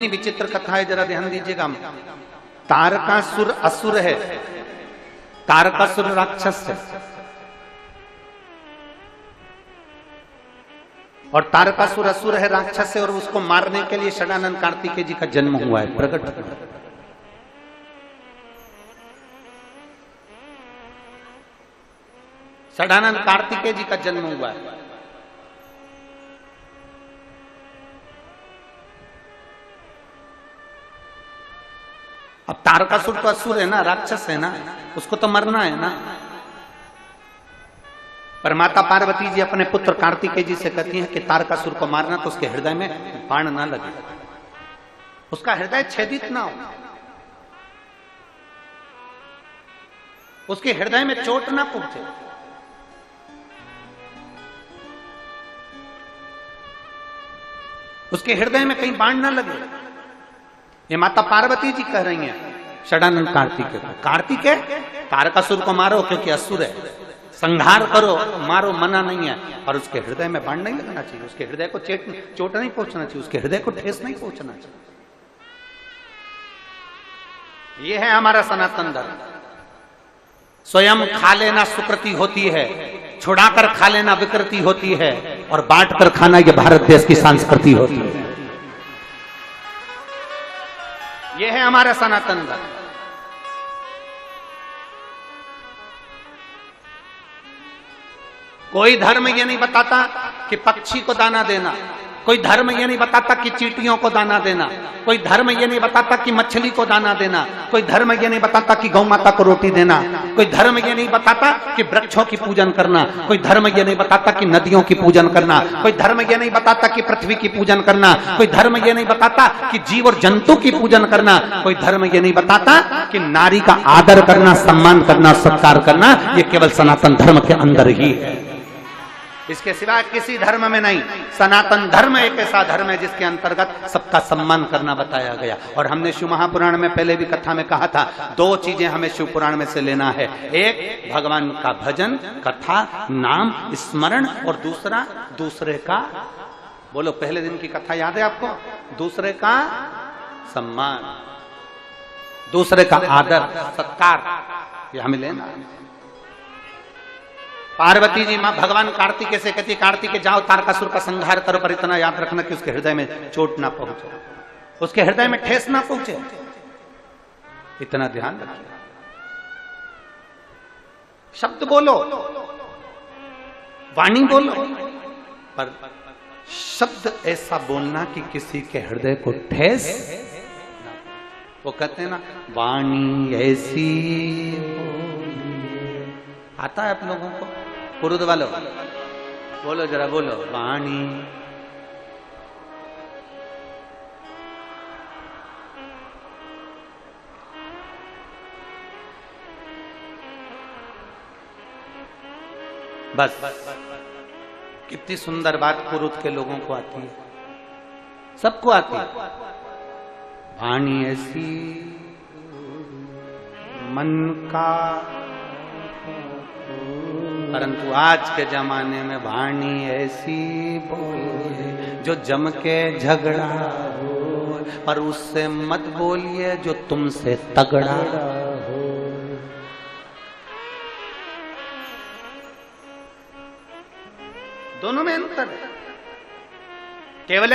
विचित्र कथा है, जरा ध्यान दीजिएगा। तारकासुर असुर है, तारकासुर राक्षस है, और तारकासुर असुर है, राक्षस है, और उसको मारने के लिए षडानंद कार्तिकेय जी का जन्म हुआ है, प्रकट हुआ। षडानंद कार्तिकेय जी का जन्म हुआ है। अब तारकासुर तो असुर है ना, राक्षस है ना, उसको तो मरना है ना। पर माता पार्वती जी अपने पुत्र कार्तिकेय जी से कहती हैं कि तारकासुर को मारना तो उसके हृदय में बाण ना लगे, उसका हृदय छेदित ना हो, उसके हृदय में चोट ना पहुंचे। उसके हृदय में कहीं बाण ना लगे। ये माता पार्वती जी कह रही हैं षडानंद कार्तिकेय को, कार्तिकेय तारकासुर को मारो क्योंकि असुर है, संहार करो, मारो, मना नहीं है, और उसके हृदय में बाण नहीं लगना चाहिए, उसके हृदय को चोट नहीं पहुंचना चाहिए, उसके हृदय को ठेस नहीं पहुंचना चाहिए। यह है हमारा सनातन धर्म। स्वयं खा लेना सुकृति होती है, छुड़ाकर खा लेना विकृति होती है, और बांट कर खाना यह भारत देश की संस्कृति होती है। यह है हमारा सनातन धर्म। कोई धर्म यह नहीं बताता कि पक्षी को दाना देना, कोई धर्म यह नहीं बताता कि चींटियों को दाना देना, कोई धर्म यह नहीं बताता कि मछली को दाना देना, कोई धर्म यह नहीं बताता कि गौ माता को रोटी देना, कोई धर्म यह नहीं बताता कि वृक्षों की पूजन करना, कोई धर्म यह नहीं बताता कि नदियों की पूजन करना, कोई धर्म यह नहीं बताता कि पृथ्वी की पूजन करना, कोई धर्म यह नहीं बताता कि जीव और जंतु की पूजन करना, कोई धर्म यह नहीं बताता कि नारी का आदर करना, सम्मान करना, सत्कार करना, यह केवल सनातन धर्म के अंदर ही है, इसके सिवा किसी धर्म में नहीं। सनातन धर्म एक ऐसा धर्म है जिसके अंतर्गत सबका सम्मान करना बताया गया। और हमने शिव महापुराण में पहले भी कथा में कहा था, दो चीजें हमें शिव पुराण में से लेना है, एक भगवान का भजन, कथा, नाम, स्मरण, और दूसरा दूसरे का, बोलो पहले दिन की कथा याद है आपको, दूसरे का सम्मान, दूसरे का आदर, सत्कार, ये हमें लेना है। पार्वती जी मां भगवान कार्तिकेय से कहती, कार्तिकेय जाओ तारकासुर का संहार करो, पर इतना याद रखना कि उसके हृदय में चोट ना पहुंचे, उसके हृदय में ठेस ना पहुंचे, इतना ध्यान रखिए। शब्द बोलो, वाणी बोलो, पर शब्द ऐसा बोलना कि किसी के हृदय को ठेस। वो कहते हैं ना, वाणी ऐसी आता है आप लोगों को, पुरुद वालों बोलो, जरा बोलो, वाणी बस। कितनी सुंदर बात पुरुद के लोगों को आती है, सबको आती है। वाणी ऐसी मन का, परंतु आज के जमाने में वाणी ऐसी बोलिए जो जम के झगड़ा हो, पर उससे मत बोलिए जो तुमसे तगड़ा हो। दोनों में अंतर है, केवल